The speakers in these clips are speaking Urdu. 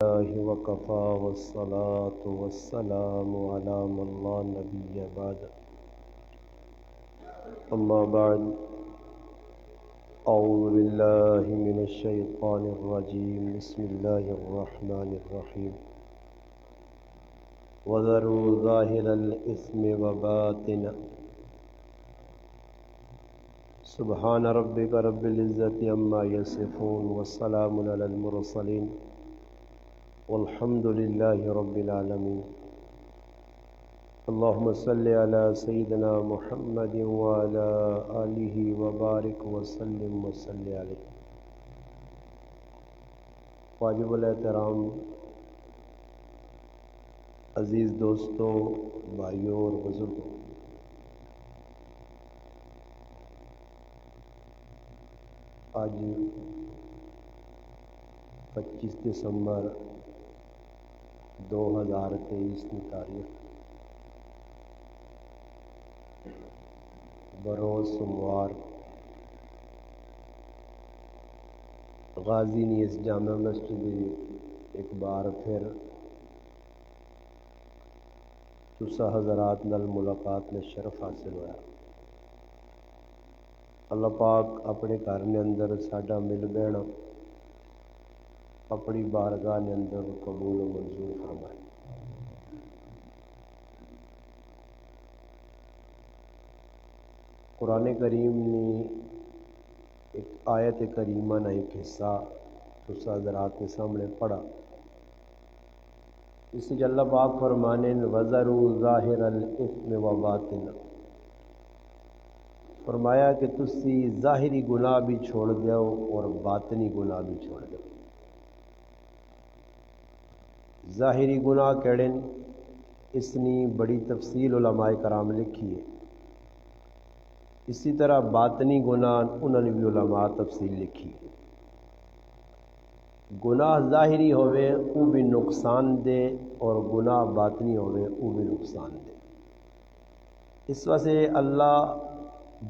الله وكفى والصلاة والسلام على من لا نبي بعد. أما بعد، أعوذ بالله من الشيطان الرجيم. بسم الله الرحمن الرحيم. وذروا ظاهر الإثم وباطنه. سبحان ربك رب العزة عما يصفون والسلام على المرسلين والحمد لله رب العالمين. اللهم صل على سيدنا محمد وعلى آله وبارك وسلم وصل عليه. واجب الاحترام عزیز دوستوں، بھائیوں اور بزرگوں، آج 25 دسمبر 2023 کی تاریخ، بروز سوموار، غازی نیز جامع مسجد ایک بار پھر تسا حضرات نال ملاقات میں شرف حاصل ہوا۔ اللہ پاک اپنے گھر نے اندر ساڈا مل بینا اپنی بارگاہ نے اندر قبول و منظور فرمائے۔ قرآن کریم نے ایک آیت کریمہ نہ ایک حصہ تسا حضرات کے سامنے پڑھا۔ اس سے اللہ پاک فرمانے وَذَرُوا ظَاهِرَ الْإِثْمِ وَبَاطِنَهُ، فرمایا کہ تسی ظاہری گناہ بھی چھوڑ دیو اور باطنی گناہ بھی چھوڑ دیو۔ ظاہری گناہ کیڑے اس نے بڑی تفصیل علماء کرام لکھی ہے، اسی طرح باطنی گناہ انہوں نے بھی علماء تفصیل لکھی ہے۔ گناہ ظاہری ہوئے وہ بھی نقصان دے اور گناہ باطنی ہوئے وہ بھی نقصان دے۔ اس وجہ اللہ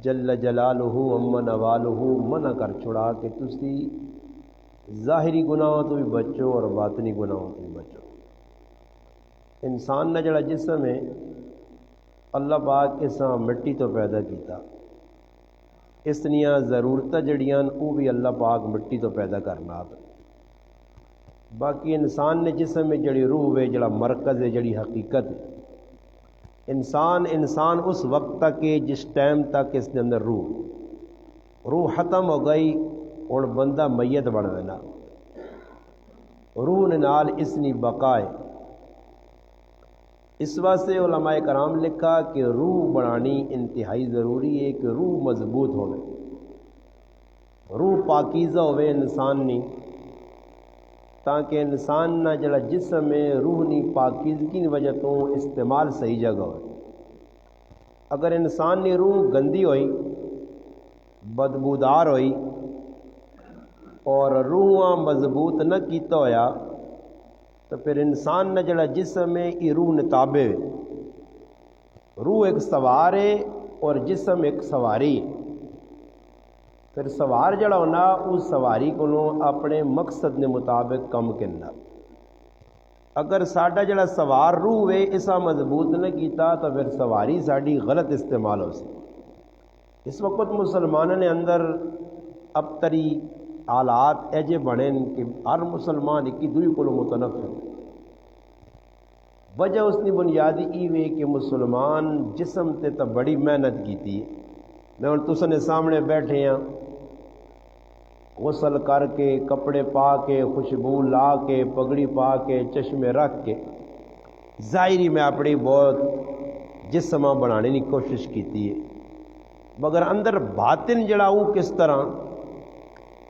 جل جلالہ عما نوالہ منع کر چھڑا کہ تسی ظاہری گناہوں تو بھی بچو اور باطنی گناہوں تو بھی بچو۔ انسان نے جڑا جسم ہے اللہ پاک اس مٹی تو پیدا کیتا، اس نیاں ضرورتیں جڑیاں وہ بھی اللہ پاک مٹی تو پیدا کرنا۔ باقی انسان نے جسم میں جڑی روح ہے، جڑا مرکز ہے، جڑی حقیقت ہے، انسان اس وقت تک ہے جس ٹائم تک اس کے اندر روح ختم ہو گئی اور بندہ میت بن گیا۔ روح نال اس نے بقا ہے۔ اس واسطے علماء کرام لکھا کہ روح بنانی انتہائی ضروری ہے کہ روح مضبوط ہوئے، روح پاکیزہ ہوئے انسان نہیں، تاکہ انسان نہ جڑا جسم ہے روح نہیں پاکیزگی کی وجہ تو استعمال صحیح جگہ ہو۔ اگر انسان نے روح گندی ہوئی، بدبودار ہوئی اور روح مضبوط نہ کیتا ہویا تو پھر انسان نہ جڑا جسم ہے یہ روح نتابے ہوئے۔ روح ایک سوار ہے اور جسم ایک سواری ہے۔ پھر سوار جڑا ہونا اس سواری کو اپنے مقصد نے مطابق کم کرنا۔ اگر ساڈا جڑا سوار روح ہے اسا مضبوط نہ کیتا تو پھر سواری ساڈی غلط استعمال ہو سی۔ اس وقت مسلمانوں نے اندر اب تری حالات ایجے بنے کہ ہر مسلمان ایک دوئی کو متنفر۔ وجہ اس نے بنیادی ایوے کہ مسلمان جسم تے تو بڑی محنت کی تھی۔ میں ان تسا نے سامنے بیٹھے ہیں، غسل کر کے کپڑے پا کے خوشبو لا کے پگڑی پا کے چشمے رکھ کے ظاہری میں اپنی بہت جسم بنانے کی کوشش کی ہے، مگر اندر باطن جڑا وہ کس طرح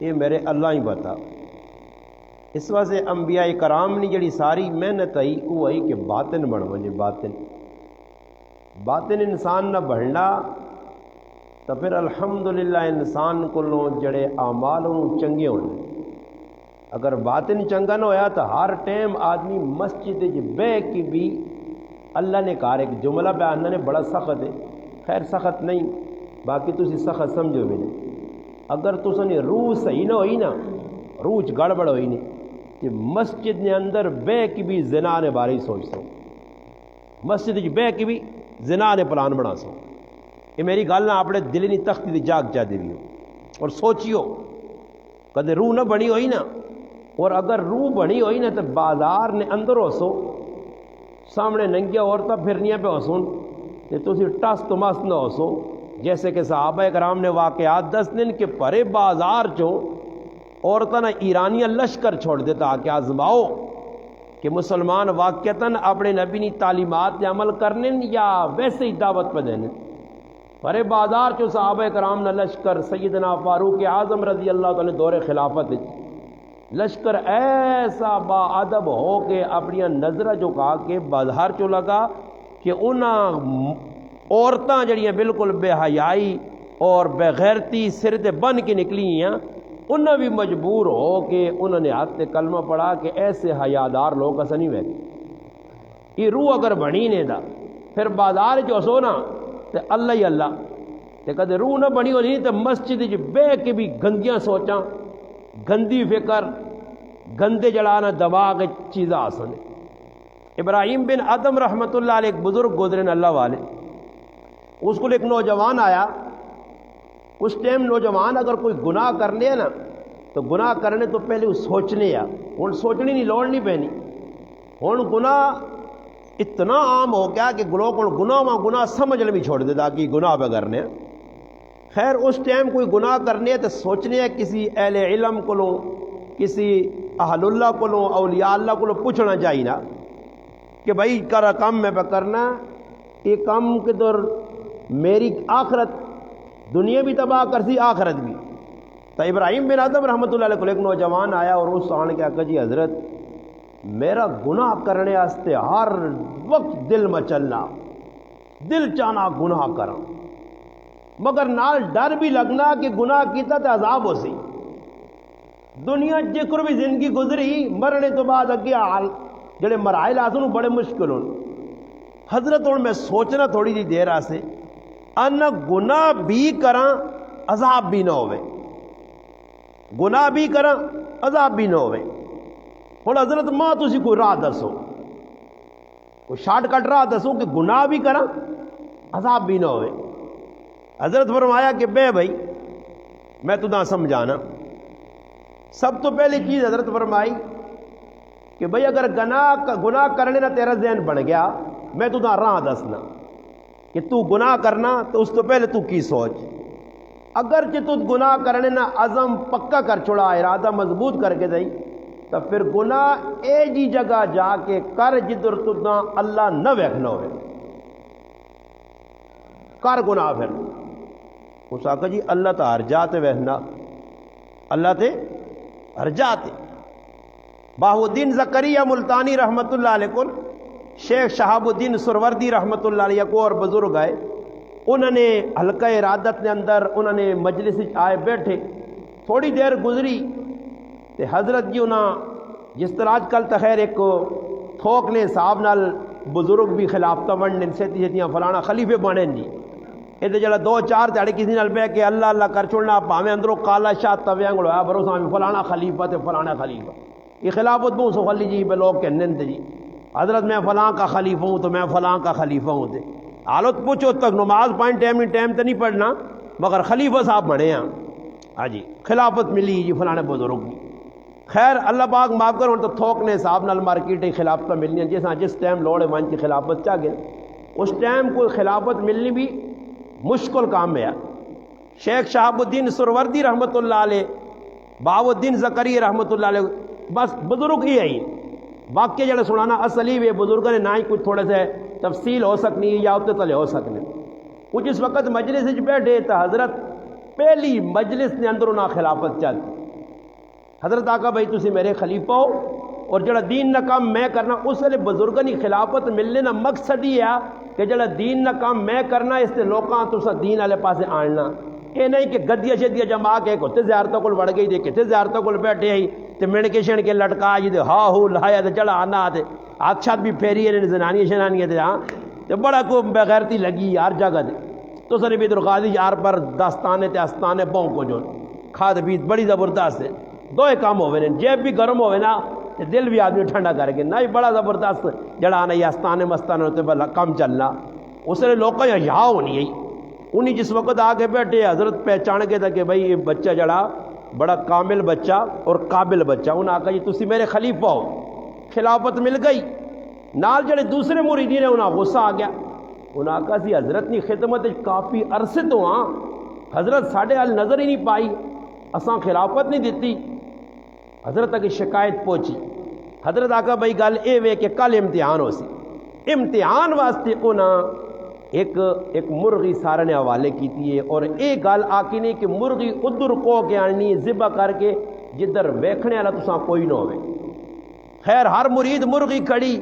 یہ میرے اللہ ہی بتا۔ اس واسطے انبیاء کرام نے جڑی ساری محنت آئی وہ آئی کہ باطن بن وجے۔ باطن انسان نہ بڑھنا تو پھر الحمدللہ انسان کو جڑے اعمال چنگے ہونے۔ اگر باطن چنگا نہ ہویا تو ہر ٹائم آدمی مسجد بہ کی بھی اللہ نے کہا ایک جملہ بیان نے بڑا سخت ہے، خیر سخت نہیں، باقی تسی سخت سمجھو بھی نہیں۔ اگر تساں روح صحیح نہ ہوئی نا، روح گڑبڑ ہوئی نہیں کہ مسجد نے اندر بے کی بھی زنا نے بارے سوچ سو مسجد کی بے کی بھی زنا نے پلان بنا سو یہ میری گل نہ اپنے دل نہیں تختی دی جاگ جا دے اور سوچیو کدے روح نہ بنی ہوئی نا اور اگر روح بنی ہوئی نا تو بازار نے اندر ہو سو سامنے ننگیا عورتیں پھرنیاں پہ ہو سن تو تسی ٹس تو مست نہ ہو سو جیسے کہ صحابہ کرام نے واقعات دس دن کے پرے بازار چو عورتیں نہ ایرانیاں لشکر چھوڑ دیتا کہ آزماؤ کہ مسلمان واقعتاً اپنے نبی نی تعلیمات نے عمل کرنے یا ویسے ہی دعوت پہ دینے پرے بازار چو صحابہ کرام نہ لشکر سیدنا فاروق اعظم رضی اللہ تعالی دور خلافت لشکر ایسا با ادب ہو کے اپنی نظرہ جھکا کے بازار چو لگا کہ انہاں عورتاں جڑیاں بالکل بے حیائی اور بے غیرتی سر تے بن کے نکلی ہیں انہاں بھی مجبور ہو کہ انہوں نے ہاتھ کلمہ پڑھا کہ ایسے حیادار لوگ ایسا نہیں ہوئے یہ روح اگر بنی نے دا پھر بازار جو سو نا تے اللہ ہی اللہ تے کدے روح نہ بنی ہو نہیں تے مسجد جو بے کے بھی گندیاں سوچاں گندی فکر گندے جڑانا دماغ چیزیں آسن ابراہیم بن ادم رحمۃ اللہ علیہ ایک بزرگ گزرے اللہ والے اس کو ایک نوجوان آیا اس ٹائم نوجوان اگر کوئی گناہ کرنے نا تو گناہ کرنے تو پہلے اس سوچنے ہوں سوچنی نہیں لوڑ نہیں پہنی ہوں گناہ اتنا عام ہو گیا کہ لوگ گناہ سمجھنے بھی چھوڑ دیتا کہ گناہ پہ کرنے خیر اس ٹائم کوئی گناہ کرنے تو سوچنے کسی اہل علم کو لوں کسی اہل اللہ کو لوں اولیاء اللہ کو لوں پوچھنا چاہیے نا کہ بھائی کرا کم میں پہ کرنا یہ کم کے دور میری آخرت دنیا بھی تباہ کرسی آخرت بھی تو ابراہیم بن آدم رحمۃ اللہ علیہ کو ایک نوجوان آیا اور اس آن کے آقا جی حضرت میرا گناہ کرنے آستے ہر وقت دل میں چلنا دل چانا گناہ کرا مگر نال ڈر بھی لگنا کہ گناہ کیتا تو عذاب ہو سی دنیا جکر بھی زندگی گزری مرنے تو بعد اگے حال جڑے مراحل آسن بڑے مشکل ہوں حضرت اور میں سوچنا تھوڑی جی دیر آسے ان گناہ بھی کراں عذاب بھی نہ ہوئے گناہ بھی کراں عذاب بھی نہ ہوئے اور حضرت ماں تسی کوئی راہ دسو کوئی شارٹ کٹ راہ دسو کہ گناہ بھی کراں عذاب بھی نہ ہوئے حضرت فرمایا کہ بے بھائی میں تو نہ سمجھانا سب تو پہلی چیز حضرت فرمائی کہ بھائی اگر گناہ کرنے نہ تیرا ذہن بن گیا میں تو نہ راہ دسنا کہ تو گناہ کرنا تو اس تو پہلے تو کی سوچ اگر تو گناہ کرنے نہ عزم پکا کر چھوڑا ارادہ مضبوط کر کے دئی تو پھر گناہ اے جی جگہ جا کے کر جدھر تو نہ اللہ نہ ویکھنا ہوئے کر گناہ پھر اس آقا جی اللہ تا ہر جاتے ویکھنا اللہ تے ہر جاتے باہ الدین زکریا ملتانی رحمۃ اللہ علیہ کو شیخ شہاب الدین سروردی رحمۃ اللہ علیہ کو اور بزرگ آئے انہوں نے حلقہ ارادت نے اندر انہوں نے مجلس آئے بیٹھے تھوڑی دیر گزری تے حضرت جی انہاں جس طرح آج کل تخیر ایک تھوک نے صاحب نال بزرگ بھی خلافتہ بننے سیتی سیتیاں فلانا خلیفے بنے جی یہ جڑا دو چار تھے کسی نال بہ کے اللہ اللہ کر چھوڑنا پاویں اندروں کالا شاہ تویاں گڑا بھروسہ میں فلانا خلیفہ تے فلانا خلیفہ یہ خلافت بہت سو خلی جی پہ لوگ کہنے تھے جی حضرت میں فلاں کا خلیفہ ہوں تو میں فلاں کا خلیفہ ہوں تے حالت پوچھو تک نماز پائیں ٹائم تو نہیں پڑھنا مگر خلیفہ صاحب بنے ہیں ہاں جی خلافت ملی جی فلانے بزرگ کی خیر اللہ پاک معاف کرو تو تھوک نے صاحب نال مارکیٹ خلافتہ ملنی ہیں جس ٹائم لوڑے ون کی خلافت چاہ گئے اس ٹائم کوئی خلافت ملنی بھی مشکل کام ہے شیخ شہاب الدین سروردی رحمۃ اللہ علیہ باہ الدین زکری رحمۃ اللہ علیہ بس بزرگ ہی ہے واقعہ جڑا سنانا اصلی بھی بزرگوں نے نہ ہی کچھ تھوڑے سے تفصیل ہو سکنی یا اتنے تلے ہو سکنے وہ جس وقت مجلس بیٹھے تو حضرت پہلی مجلس نے اندروں نہ خلافت چلتی حضرت آقا بھائی تسی میرے خلیفہ ہو اور جڑا دین نہ کام میں کرنا اس لیے بزرگنی خلافت ملنے نہ مقصد ہی ہے کہ جڑا دین نہ کام میں کرنا اس سے لوکاں تو دین والے پاسے آنا یہ نہیں کہ گدیاں شدیاں جما کے کتے زیارتوں کو بڑھ گئی دے کتے زیارتوں کو بیٹھے آئی تو مڑ کے شن کے لٹکا جی ہا ہو لایا تو چڑھا آنا تے اچھات بھی پھیری ہے زنانیاں شنانیاں تے ہاں تو بڑا کو بغیرتی لگی ہر جگہ دے تو سر بھی درخواضی یار پر داستانے تے آستانے پاؤں کو جو کھاد بھی بڑی زبردست ہے دو کام ہوئے نا جیب بھی گرم ہوئے نا تے دل بھی آدمی ٹھنڈا کر کے نہ بڑا زبردست جڑا آنا یہ آستانے مستانے ہوتے بلا کم چلنا اس نے لوگوں یا ہونی ہے انہیں جس وقت آگے بیٹھے حضرت پہچان کے تھا کہ بھائی یہ بچہ جڑا بڑا کامل بچہ اور قابل بچہ، انہوں نے کہا جی تسی میرے خلیفہ ہو، خلافت مل گئی۔ نال جڑے دوسرے مریدین ہیں انہاں غصہ آ گیا، انہوں نے کہا سی حضرت کی خدمت کافی عرصے تو ہاں حضرت ساڑھے حال نظر ہی نہیں پائی، اساں خلافت نہیں دیتی۔ حضرت کی شکایت پہنچی، حضرت آقا بھائی گل اے وے کہ کل امتحان ہو سی، امتحان واسطے انہاں ایک مرغی سارے نے حوالے کیتی ہے اور ایک گل آکی نہیں کہ مرغی ادھر کو کے آنی ذبح کر کے جدھر ویکھنے والا تساں کوئی نہ ہوئے۔ خیر ہر مرید مرغی کھڑی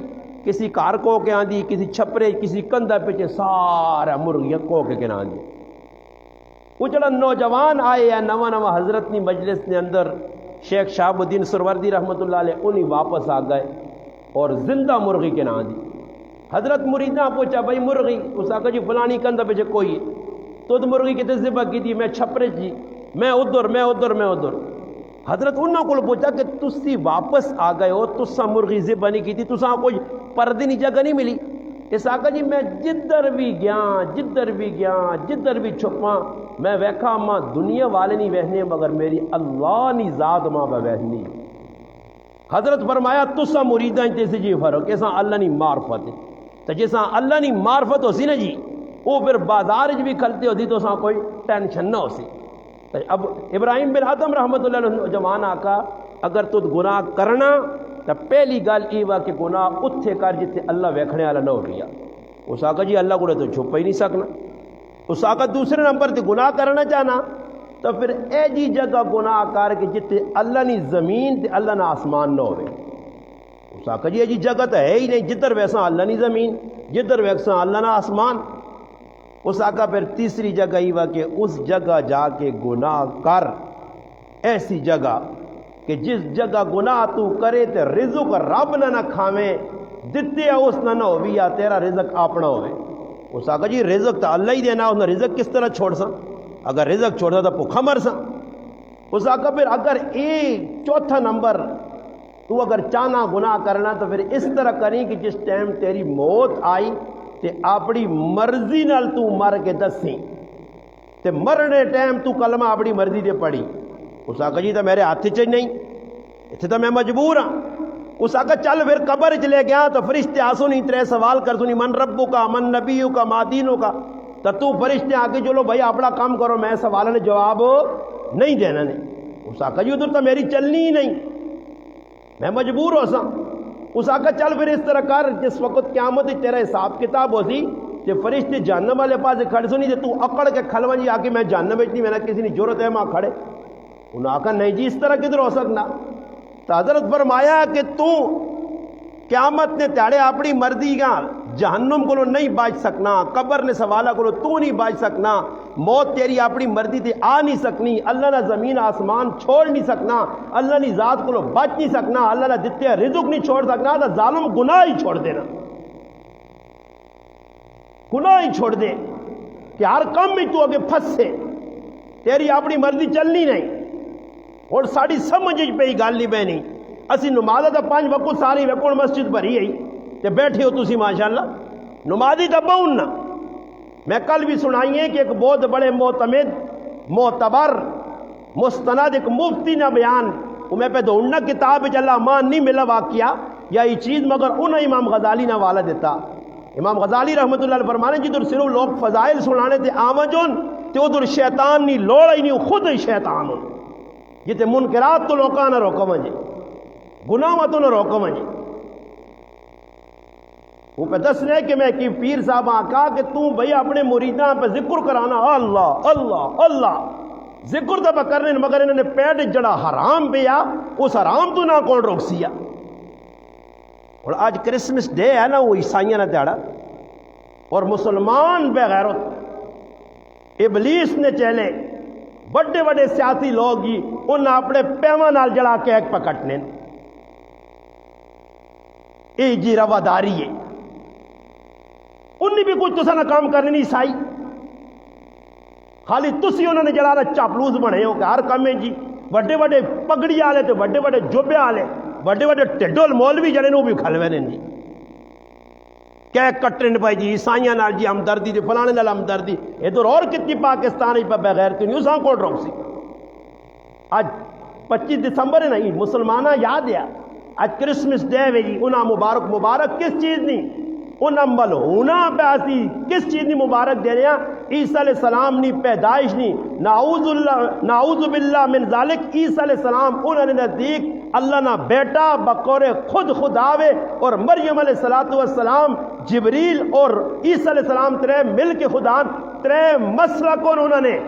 کسی کار کو کے آندی، کسی چھپرے کسی کندھا پیچھے سارا مرغیاں کو کے نہ آندی۔ وہ جڑا نوجوان آئے یا نواں نواں حضرت نی مجلس نے اندر شیخ شہاب الدین سروردی رحمۃ اللہ علیہ انہیں واپس آ گئے اور زندہ مرغی کے نہ دی۔ حضرت مریداں پوچھا بھائی مرغی، اس آقا جی فلانی کندھا پیچھے کوئی ہے، تو مرغی کتے ذبح کی تھی؟ میں چھپرے جی، میں ادھر۔ حضرت انہوں کو پوچھا کہ تسی واپس آ گئے ہو، تسا مرغی ذبح نہیں کی تھی، تسا کوئی پردے نہیں جگہ نہیں ملی؟ اس آقا جی میں جدھر بھی چھپاں میں ویکھا ماں دنیا والے نہیں وہنے مگر میری اللہ نی ذات ماں پہ وہنی۔ حضرت فرمایا تسا مریداں جیسے جی فرق کیسا اللہ نی معرفت ہے، تو جیسا اللہ نی معرفت ہو سی نا جی وہ پھر بازار بھی کھلتے ہوتی تو سا کوئی ٹینشن نہ ہو سی۔ اب ابراہیم بن ادم رحمۃ اللہ علیہ جوان آقا اگر تو گناہ کرنا تو پہلی گل یہ وا کہ گناہ اتھے کر جتے اللہ ویکھنے والا نہ ہو گیا۔ اس آقا جی اللہ کو تو چھپ ہی نہیں سکنا۔ اس آقا دوسرے نمبر تے گناہ کرنا چاہنا تو پھر اے جی جگہ گناہ کر کے جتے اللہ نی زمین تے اللہ نہ آسمان نہ ہوئے۔ اس آقا جی اے جی جگہ تو ہے ہی نہیں، جدھر ویسا اللہ نی زمین، جدھر ویسا اللہ نہ آسمان۔ اس آقا پھر تیسری جگہ ہی وا کہ اس جگہ جا کے گناہ کر، ایسی جگہ کہ جس جگہ گناہ تو کرے تے رزق رب نہ کھاویں، دتے اس نہ ہوئی یا تیرا رزق اپنا ہوئے۔ اس آقا جی رزق تو اللہ ہی دینا، اس نے رزق کس طرح چھوڑ سا؟ اگر رزق چھوڑ سا تو بھوکا مر سا۔ اس آقا پھر اگر چوتھا نمبر تو اگر چاہنا گناہ کرنا تو پھر اس طرح کریں کہ جس ٹائم تیری موت آئی تے اپنی مرضی نال تو مر کے دسیں تے مرنے ٹائم تو کلمہ اپنی مرضی دے پڑھی۔ اس آقا جی تو میرے ہاتھ چ نہیں، اتنے تو میں مجبور ہاں۔ اس آقا چل پھر قبر چ لے گیا تو فرشتے آسو نہیں ترے سوال کر سنی من ربو کا من نبیو کا ما دینو کا، تو فرشتے آ کے چلو بھائی اپنا کام کرو، میں سوال نے جواب نہیں دینا نے۔ اس آقا جی ادھر تو میری چلنی ہی نہیں، میں مجبور ہو سا۔ اس آقا چل پھر اس طرح کر جس وقت قیامت تیرا حساب کتاب ہو سی کہ فرشتے جہنم والے پاس کھڑے سنی تے تو اکڑ کے کھلوا جی آ کے میں جہنم میں نہیں، میرا کسی نے ضرورت ہے ماں کھڑے۔ انہوں نے کہا نہیں جی اس طرح کدھر ہو سکنا؟ تو حضرت فرمایا کہ تو قیامت نے تیڑے اپنی مرضی کا جہنم کو نہیں بچ سکنا، قبر نے سوالا کو تو نہیں بچ سکنا، موت تیری اپنی مرضی تے آ نہیں سکنی، اللہ نہ زمین آسمان چھوڑ نہیں سکنا، اللہ نی ذات کو بچ نہیں سکنا، اللہ نہ دتے رزق نہیں چھوڑ سکنا، تو ظالم گناہ ہی چھوڑ دینا، گناہ ہی چھوڑ دے کہ ہر کام میں تو اگے پھنس سے، تیری اپنی مرضی چلنی نہیں۔ اور ساری سمجھ پہ ہی گل نہیں بہنی، اسی نماز تو 5 وقت ساری ویکھو مسجد بھری ہے تے بیٹھے ہو تسی ماشاءاللہ نمازی تو بہن نہ۔ میں کل بھی سنائی ہے کہ ایک بہت بڑے معتمد معتبر مستند ایک مفتی نہ بیان وہ میں پہ ڈھونڈنا کتاب چلا مان نہیں ملا واقعہ یا یہ چیز مگر انہیں امام غزالی نہ والا دیتا۔ امام غزالی رحمۃ اللہ علیہ فرمانے جدھر صرف لوگ فضائل سنانے تے آمجن تے ادھر شیطان نہیں لوڑ ہی نہیں، خود ہی شیطان ہو جتے منکرات تو لوکاں نہ روکا منجے، گناہ تو نہ روکا منجے۔ وہ پہ دس رہے کہ میں کہ پیر صاحب آقا کہ تو بھئی اپنے مریداں پہ ذکر کرانا اللہ اللہ اللہ ذکر تو پہ کرنے مگر انہوں نے پیٹ جڑا حرام پیا اس حرام تو نہ کون روک سیا۔ اور آج کرسمس ڈے ہے نا وہ عیسائیاں نہ تیڑا اور مسلمان بے غیرت ابلیس نے چلے بڑے بڑے سیاسی لوگ جی انہیں اپنے پیواں نال جڑا کیک پکٹنے اے جی رواداری ہے، انہیں بھی کچھ تسا نہ کام کرنے نہیں عیسائی، خالی تسی انہوں نے جڑا چاپلوس بنے ہو کہ ہر کام میں جی بڑے بڑے پگڑی والے تے بڑے بڑے جوبے والے وڈے وڈے ٹڈول مولوی جڑے نے وہ بھی کھلوے نے جی کہ کٹن بھائی جی عیسائیاں نال جی ہمدردی تے فلانے نال ہمدردی ادھر اور کتنی پاکستان پہ بغیرتی نہیں اساں کوٹ رہو سی آج 25 دسمبر ہے نا عید مسلمانہ یاد ہے آج کرسمس ڈے ہے جی انہاں مبارک کس چیز نہیں انہاں مل ہونا پیاسی کس چیز نہیں مبارک دے رہے ہیں عیسیٰ علیہ السلام نہیں پیدائش نہیں نعوذ باللہ من ذالک عیسیٰ علیہ السلام انہوں نے نزدیک اللہ نہ بیٹا بقور خود آوے اور مریم علیہ السلام جبریل اور عیسیٰ علیہ السلام ترے مل کے خدا ترے مسئلہ کون انہوں نے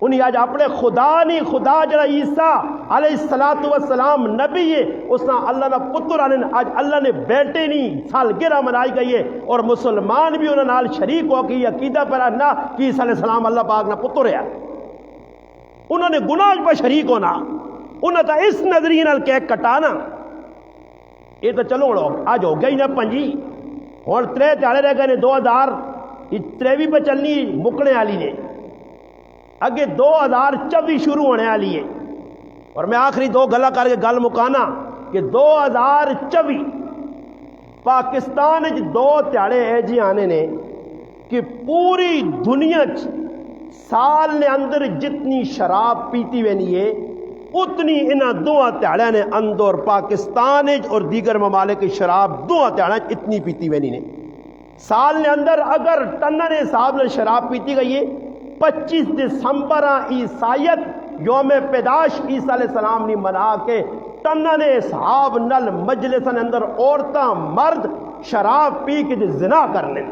انہیں آج اپنے خدا نہیں خدا جڑا عیسیٰ علیہ السلام نبی ہے اس نے اللہ نہ پتر آنے آج اللہ نے بیٹے نہیں سالگرہ منائی گئی ہے اور مسلمان بھی انہوں نال شریک ہو گئی عقیدہ پر نہ کہ عیسیٰ علیہ السلام اللہ پاک نہ پتر ہے انہوں نے گناہ پر شریک ہونا انہوں نے اس نظریے نال کیک کٹانا یہ تو چلو آج ہو گئی نا پنجی اور ترے تیارے رہ گئے 2023 پہ چلنی مکنے والی نے اگے 2024 شروع ہونے والی ہے اور میں آخری دو گلا کر کے گل مکانا کہ 2024 پاکستان دو تیاڑے ہے جی آنے نے کہ پوری دنیا سال نے اندر جتنی شراب پیتی وینی ہے اتنی انہاں دو تیاڑے نے اندر پاکستان اور دیگر ممالک کی شراب دو تیاڑے اتنی پیتی وینی نے سال نے اندر اگر ٹنہ نے حساب نے شراب پیتی گئی ہے 25 دسمبر عیسائیت یوم پیدائش عیسیٰ علیہ السلام نے منا کے ٹنہ نے صحاب نل مجلس اندر عورتاں مرد شراب پی کے زنا کرنے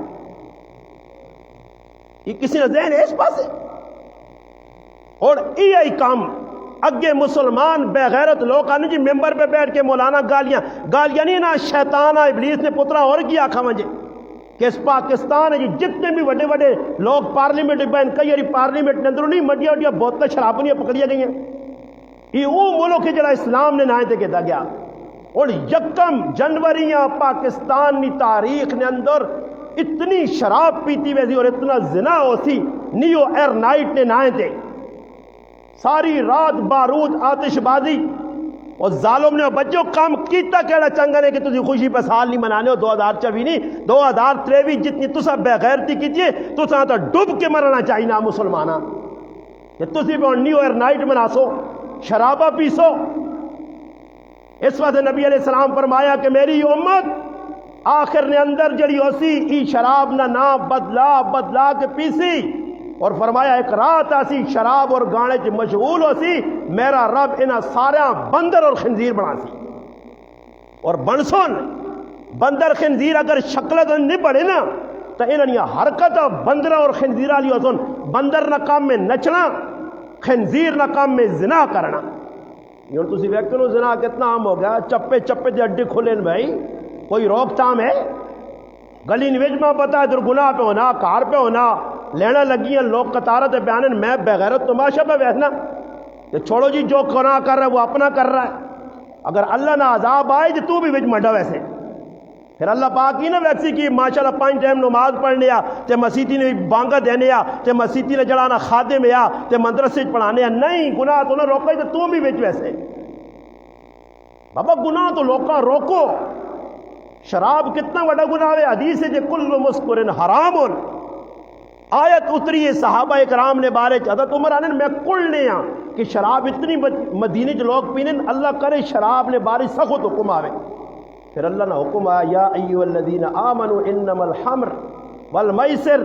یہ کسی نے ذہن ہے اس پاس اور یہ کام اگے مسلمان بے غیرت لوگ آنے جی ممبر پہ بیٹھ کے مولانا گالیاں نہیں نا شیطان ابلیس نے پترا اور کی آکھا مجھے کہ اس پاکستان ہے جی جتنے بھی وڈے وڈے لوگ پارلیمنٹ بین کئی یاری پارلیمنٹ نے اندروں نہیں مڈیا وڈیا بوتل شرابنیاں پکڑیا گئی ہیں یہ وہ ملک ہے جڑا اسلام نے نائیں تے کہتا گیا اور یکم جنوریاں پاکستان کی تاریخ نے اندر اتنی شراب پیتی ویسی اور اتنا زنا ہو سی نیو ایئر نائٹ نے نائیں تے ساری رات بارود آتش بازی اور ظالم نے بچوں کام کیتا کیڑا چنگا نے کہ تسی خوشی پہ سال نہیں منانے ہو 2024 نہیں 2023 جتنی تسا بے غیرتی کیجئے تسا تو ڈوب کے مرنا چاہیے نا مسلمانہ کہ تسی بھی نیو ایئر نائٹ مناسو شرابہ پیسو اس وقت نبی علیہ السلام فرمایا کہ میری امت آخر نے اندر جڑی ہوسی ای شراب نہ بدلا کے پیسی اور فرمایا ایک رات آسی شراب اور گانے چ مشغول ہو سی میرا رب انہاں سارے بندر اور خنزیر بنا سی اور بنسون بندر خنزیر اگر شکلت نہیں پڑے نا تو انہاں حرکت بندر اور خنزیر والی ہو سن بندر نہ کام میں نچنا خنزیر نہ کام میں زنا کرنا یہ تسی ویکھو نو زنا کتنا عام ہو گیا چپے تے اڈے کھلے بھائی کوئی روک تھام ہے گلی نویج میں پتا ہے در گناہ پہ ہونا کار پہ ہونا لینا لگی ہیں لوگ قطارت بیانن میں بغیرت تماشا پہ بیٹھنا کہ چھوڑو جی جو گناہ کر رہا ہے وہ اپنا کر رہا ہے اگر اللہ نہ عذاب آئے تو بھی وچ مڈا ویسے پھر اللہ پاک ہی نہ ویکسی کی ماشاءاللہ 5 ٹائم نماز پڑھنے یا تے مسیتی نے بانگا دینے یا تے مسیتی نے جڑانا خادم یا تے مدرسے پڑھانے یا نہیں گناہ تو نہ روکے تو بھی وچ ویسے بابا گناہ تو لوکاں روکو شراب کتنا بڑا گناہ ہے حدیث ہے کہ کل مسکرن حرام آیت اتری ہے صحابہ اکرام نے بارے حضرت عمر آنے میں کل نے کہ شراب اتنی مدینے جو لوگ پینے اللہ کرے شراب نے بارے سخت حکم آوے پھر اللہ نے حکم آیا یا ایھا الذین آمنوا انما الخمر والمیسر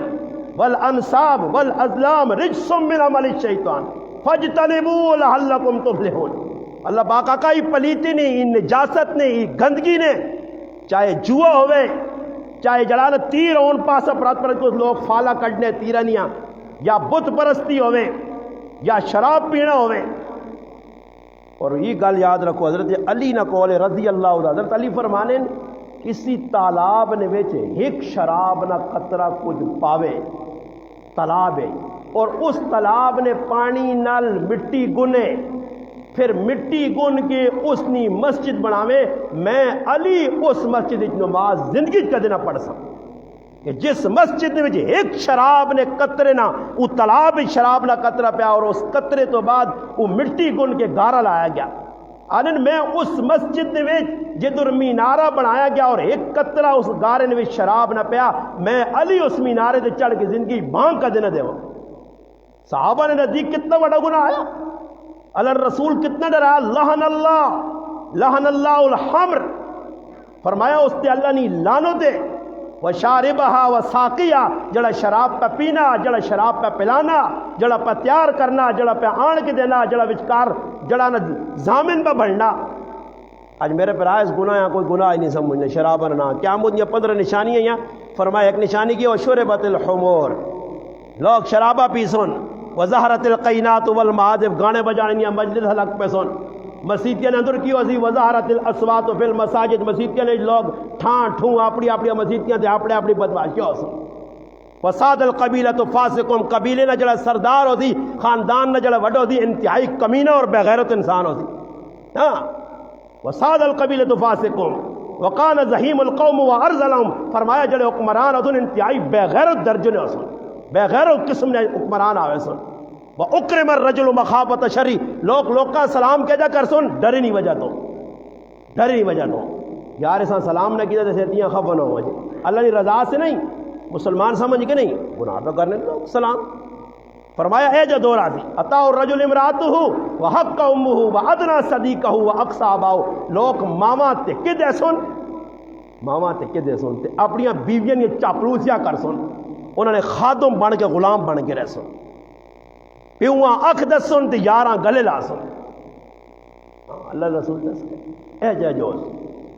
والانصاب والازلام رجس من عمل الشیطان فاجتنبوہ لعلکم تفلحون اللہ پاک کا ہی پلیتی نہیں نجاست نہیں گندگی نے چاہے جوا ہوئے چاہے جڑانا تیر اون پاسا پرات پر کچھ لوگ فالا کڑنے تیرانیاں یا بت پرستی ہوئے یا شراب پینا ہوئے اور یہ گل یاد رکھو حضرت علی نہ کولے رضی اللہ عنہ حضرت علی فرمانے کسی تالاب نے ویچے ایک شراب نہ قطرہ کچھ پاوے تالاب ہے اور اس تالاب نے پانی نال مٹی گنے پھر مٹی گن کے اس نی مسجد بناوے میں علی اس مسجد نماز زندگی کا دینا پڑھ سکتا کہ جس مسجد میں ایک شراب نے قطرے نہ وہ تالاب شراب نہ قطرہ پیا اور اس قطرے تو بعد وہ مٹی گن کے گارا لایا گیا آنن میں اس مسجد میں جدر مینارہ بنایا گیا اور ایک قطرہ اس گارے نے شراب نہ پیا، میں علی اس مینارے تے چڑھ کے زندگی بانگ کا دن دے صحابہ نے نزدیک کتنا بڑا گناہ آیا، اللہ رسول کتنا ڈرایا، لہن اللہ الحمر، فرمایا اس تے اللہ نے لعنت دے، وشاربہا وساقیہ، جڑا شراب پہ پینا، جڑا شراب پہ پلانا، جڑا پہ تیار کرنا، جڑا پہ آن کے دینا، جڑا وچکار جڑا نہ زامن پہ بڑھنا۔ آج میرے پر آئیس گناہ کوئی گناہ ہی نہیں سمجھنے، شراب نہ کیا مجھے 15 نشانیاں ہیں، فرمایا ایک نشانی کی وشربت الحمور، لوگ شرابہ پی سن، وظہرت القینات والمعازف، گانے بجانے مجلس حلق پہ سن، مسیدیاں نے اندر کی وزی وظہرت الاصوات فی المساجد، مسیدیاں نے لوگ ٹھان ٹھوں اپنی اپنی مسیدیاں تے اپنی بدماشی ہو سن، وساد القبیلۃ فاسقون، قبیلے نہ جڑا سردار ہو دی، خاندان نہ جڑا وڈو دی، انتہائی کمینہ اور بے غیرت انسان ہو دی، ہاں وساد القبیلۃ فاسقون وقان زحیم القوم وارذلهم، فرمایا جڑے حکمران ہو انتہائی بے غیرت درجے نے ہو سن، بے غیرت قسم نے حکمران آوے سن، وَأُكْرِمَ الرَّجُلُ مَخَافَةَ شَرِّ، لوگ کا سلام کہہ جا کر سن، ڈری نہیں وجہ تو، ڈری نہیں وجہ تو، یار ایسا سلام نہ کیا جیسے اتیاں خفا نہ ہو وجہ، اللہ کی رضا سے نہیں، مسلمان سمجھ کے نہیں، گناہ تو کرنے دو سلام، فرمایا اے جو دو راضی اطاع الرجل امرأته وحق امه وادنى صديقه واقصى اباه، لوگ ماما تے کدے سن، ماما تے کدے سن تے اپنی بیویاں نے چاپلوسیاں کر سن، انہوں نے خادم بن کے غلام بن کے رہ سن، پیواں اکھ دس سن تے یاراں گلے لا سن، اللہ رسول دس اے جے جوز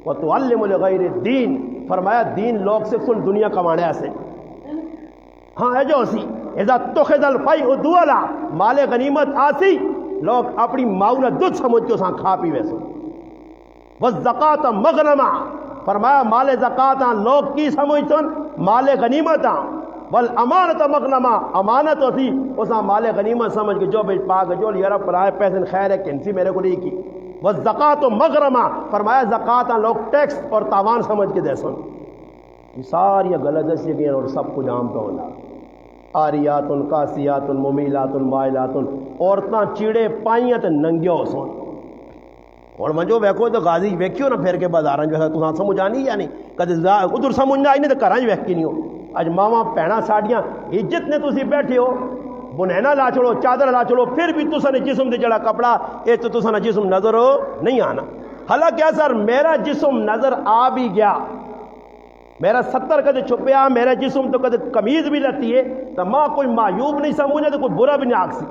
وتعلم لغیر الدین، فرمایا دین لوگ سے سن دنیا کمانے سے، ہاں اے جو سی اذا اتخذ الفیء دولا، مال غنیمت آسی لوگ اپنی ماؤں دودھ سمجھ کے اساں کھا پیوے سن، والزکاۃ مغنما، فرمایا مال زکات لوگ کی سمجھ سن مال غنیمت، والامانت مغنما، امانت ہوتی اساں مال غنیمت سمجھ کے جو بیچ پاک جو یار پرائے پیسے خیر ہے کنسی میرے کو نہیں کی، والزکاۃ مغرما، فرمایا زکات لوگ ٹیکس اور تاوان سمجھ کے دے سن، یہ ساری غلط ایسی گئیں اور سب کچھ عام تو ہونا، آریات کاسیات ممیلات مائلات، عورتاں چیڑے پائیاں تے ننگیو سن، اور منجو ویکھو تو غازی ویکھیو نہ پھر کے بازاراں جو ہے تو سمجھ آنی یا نہیں، کدے ادھر سمجھ نہ آئی نہیں تو گھراں وچ ویکھ کی نہیں ہو، اج ماواں بھیناں ساڈیاں عزت نے تسی بیٹھے ہو، بنینا لا چھوڑو چادر لا چھوڑو، پھر بھی تساں نے جسم دے جڑا کپڑا اے تو تساں نے جسم نظر نہیں آنا، حالانکہ سر میرا جسم نظر آ بھی گیا، میرا 70 کدے چھپیا، میرا جسم تو کدے قمیض بھی لتی ہے تو ماں کوئی معیوب نہیں سمجھنا تو کوئی برا بھی نہیں آگ سی،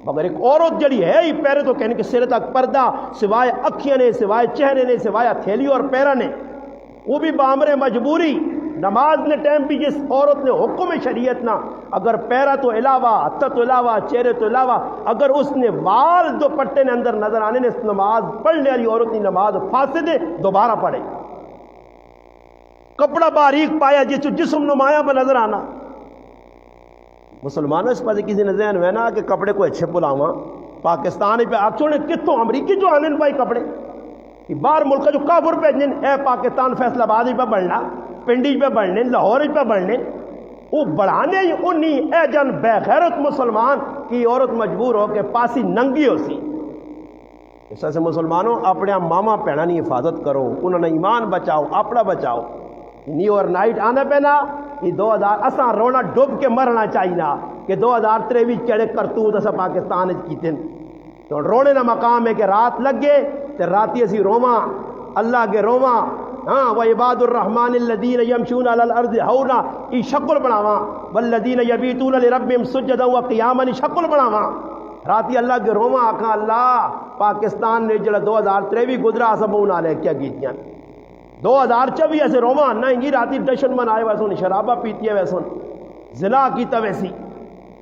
مگر ایک عورت جڑی ہے ہی پیرے تو کہنے کہ سر تک پردہ، سوائے اکھیاں نے، سوائے چہرے نے، سوائے تھیلی اور پیرا نے، وہ بھی بامر مجبوری، نماز نے ٹائم بھی جس عورت نے حکم شریعت نہ، اگر پیرا تو علاوہ، ہتھ تو علاوہ، چہرے تو علاوہ، اگر اس نے وال دو پٹے نے اندر نظر آنے نے، اس نماز پڑھنے والی عورت کی نماز فاسد ہے، دوبارہ پڑھے، کپڑا باریک پایا جس جسم نمایاں پر نظر آنا، مسلمانوں اس پاس کسی نے ذہن میں نا کہ کپڑے کو اچھے بلاواں، پاکستان پہ آپ چھوڑیں کتوں امریکی جو آنے بھائی کپڑے باہر ملک جو کافر پہ جن اے پاکستان فیصل آباد پہ بڑھنا، پنڈی پہ بڑھنے، لاہور پہ بڑھنے، وہ بڑھانے ہی انہی اے جن بے غیرت مسلمان کی عورت مجبور ہو کے پاسی ننگی ہو سی، اس سے مسلمانوں اپنے ماما پہنا نہیں حفاظت کرو، انہوں نے ایمان بچاؤ، اپنا بچاؤ، نیو اور نائٹ آنا پینا، یہ 2000 اساں رونا ڈوب کے مرنا چاہیے کہ 2023 کہڑے کرتوت اسا پاکستان کیتے تو رونے نہ مقام ہے کہ رات لگ گئے تو راتی اسی روواں اللہ کے روواں، ہاں وعباد الرحمن الذین یمشون علی الارض ہونا ای شکل بناواں، والذین یبیتون لربہم سجدا وقیاما ای شکل بناواں، راتی اللہ کے روواں آکھاں اللہ پاکستان نے جڑا 2023 گزرا اسا منہ نالے کیا کیتیاں، 2024 ایسے روواں نہ انگی راتی دشن من آئے ویسون، شرابہ پیتی ہے ویسون، زنا کیتا ویسی،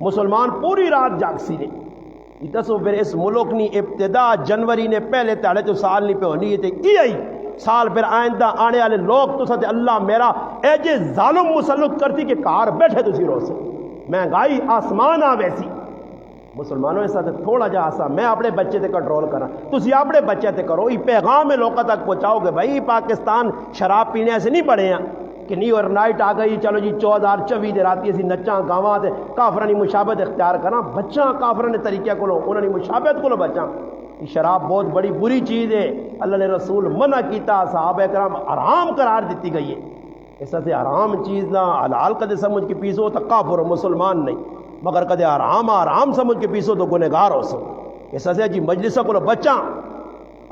مسلمان پوری رات جاگ سی نے، دسو پھر اس ملک نی ابتدا جنوری نے پہلے تاڑے تو سال نہیں پہ ہونی ہے یہ آئی سال پھر آئندہ آنے والے لوگ تو ساتھ اللہ میرا اے جے ظالم مسلط کرتی کہ کار بیٹھے تسی رو سے مہنگائی آسمان آ ویسی، مسلمانوں اس ساتھ تھوڑا جا آسا میں اپنے بچے تے کنٹرول کرا، تسی اپنے بچے تے کرو، یہ پیغام میں لوگوں تک پہنچاؤ گے بھائی پاکستان شراب پینے سے نہیں پڑے ہیں کہ نیو اور نائٹ آ گئی چلو جی 2024 دے راتی اسی نچاں گاواں تے کافراں دی مشابہت اختیار کراں، بچاں کافراں نے طریقے کولو انہاں دی مشابہت کولو بچاں، کہ شراب بہت بڑی بری چیز ہے، اللہ نے رسول منع کیتا، صحابہ کرام حرام قرار دیتی گئی ہے، ایسا سے حرام چیز نہ حلال کدے سمجھ کے پیسو تو کافر ہو، مسلمان نہیں، مگر کدے حرام سمجھ کے پیسو تو گنہگار ہو سو، ایسا سے جی مجلسہ کو بچاں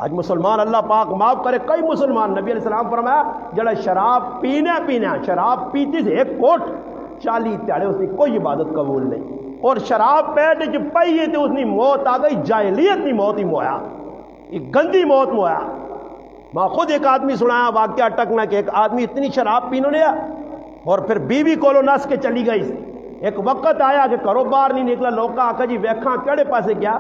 آج مسلمان اللہ پاک معاف کرے، کئی مسلمان نبی علیہ السلام فرمایا جڑا شراب پینا شراب پیتی سے 1 کوٹ 40 تیاڑے اس کی کوئی عبادت قبول نہیں، اور شراب پیٹ جو پئی ہے تو اس کی موت آ گئی، جاہلیت کی موت ہی مویا، ایک گندی موت مویا۔ میں خود ایک آدمی سنایا واقعہ ٹکنا کہ ایک آدمی اتنی شراب پینے لیا اور پھر بیوی کولو نس کے چلی گئی، ایک وقت آیا کہ گھروں باہر نہیں نکلا، لوگ آکھا جی ویکھاں کیڑے پاسے گیا،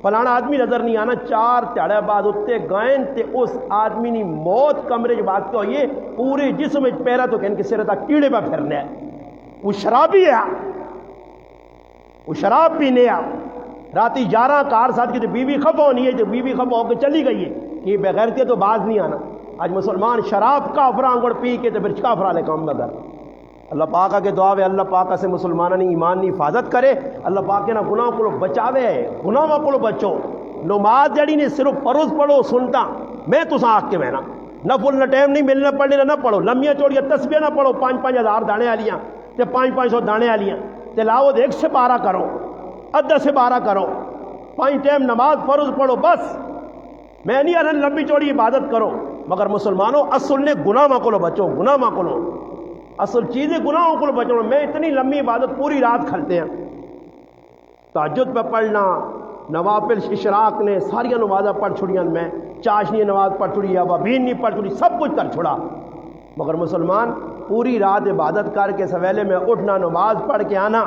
فلانا آدمی نظر نہیں آنا، 4 تیاڑے بعد اتنے گائن تے اس آدمی نے موت کمرے جو واقع ہوئی ہے، پورے جسم میں پیرا تو کہن کے سرے تک کیڑے پہ پھرنے ہے، وہ شرابی ہے، وہ شراب پینے آ راتی 11 کار ساتھ کی تو بیوی خفا ہونی ہے، جو بیوی خفا ہو کے چلی گئی ہے کہ بغیرتی تو باز نہیں آنا۔ آج مسلمان شراب کافراں گڑ پی کے تو پھر کافراں لے کام لگا۔ اللہ پاک کے دعا ہے اللہ پاک سے مسلمانوں نے ایمان کی حفاظت کرے، اللہ پاک نے گناہ کو بچاوے، گناہ کو بچو۔ نماز جڑی نے صرف فرض پڑھو سنتا میں تو آکھ کے بہنا نفل نہ ٹائم نہیں ملنا پڑھنے نہ پڑھو، لمیاں چوڑیاں تسبیح نہ پڑھو 5-5 ہزار دانے والیاں تے 500 دانے والیاں، تلاوت 1 سے 12 کرو، ادھا سے 12 کرو، 5 ٹائم نماز فرض پڑھو، بس میں نہیں آنا لمبی چوڑی عبادت کرو، مگر مسلمانوں اصل نے گناہ کو بچو، گناہ کو اصل چیزیں گناہوں کو بچو۔ میں اتنی لمبی عبادت پوری رات کھلتے ہیں، تہجد پہ پڑھنا، نوافل اشراق نے ساری نمازیں پڑھ چھڑیاں، میں چاشنی نماز پڑھ چھڑی، ابابین نہیں پڑھ چھڑی، سب کچھ کر چھڑا، مگر مسلمان پوری رات عبادت کر کے سویلے میں اٹھنا، نماز پڑھ کے آنا،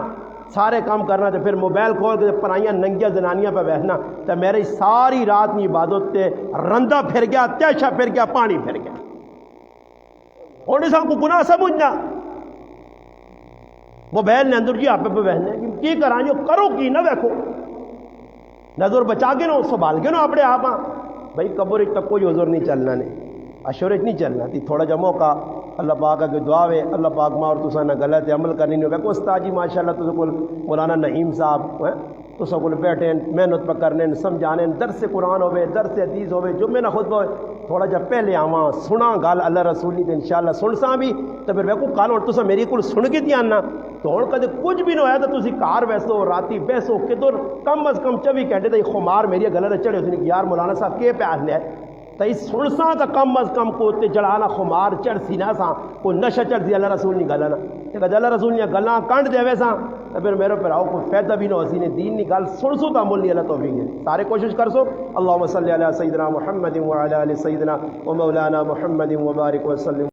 سارے کام کرنا، تو پھر موبائل کھول کے پرائیاں ننگیاں زنانیاں پہ بیٹھنا، تو میری ساری رات میں عبادت تے رندہ پھر گیا، تیشا پھر گیا، پانی پھر گیا۔ اور نے سب کو گناہ سمجھنا، موبائل نے اندر جی آپ پہ بہنے کی کرا جو کرو کی نہ دیکھو، نظر بچا کے نو سنبھال کے نو اپنے آپ بھائی قبر تک کوئی عذر نہیں چلنا، نہیں اشورج نہیں چلنا تھی، تھوڑا جا موقع اللہ پاک کے دعا ہے، اللہ پاک ماں اور تسا نہ غلط عمل کرنی نہیں ہوگا۔ استاد جی ماشاءاللہ تو کو مولانا نعیم صاحب تو سب کو بیٹھے محنت پہ کرنے سمجھانے، درس قرآن ہوئے، درس حدیث ہوئے، جمعے نہ خود ہوئے، تھوڑا جا پہلے آواں سنا گال اللہ رسول نہیں تو انشاءاللہ سن سا بھی، تو پھر ویکو کل ہوں تسا میری کو سن کے دیا نا، تو ہوں کدے کچھ بھی نہ ہویا تو تسی کار ویسو راتی بیسو کدھر کم از کم 24 گھنٹے تو خمار میری گلے چڑھے اس نے کہ یار مولانا صاحب کے پیاس لے تو اس سنسا تو کم از کم کو تے جڑانا خمار چڑھ سی نہ سا کوئی نشہ چڑھ سی اللہ رسول نہیں گلا نا، کہ اللہ رسول نے گلاں کنڈ دے ویسا تو پھر میرے پھر آؤ کوئی فائدہ بھی نہ ہو سی نے دین نہیں گل سن سو تو عمل نہیں اللہ توفیق ہے، سارے کوشش کر سو۔ اللہم صلی علی سیدنا محمد وعلی آل سیدنا و مولانا محمد وبارک وسلم۔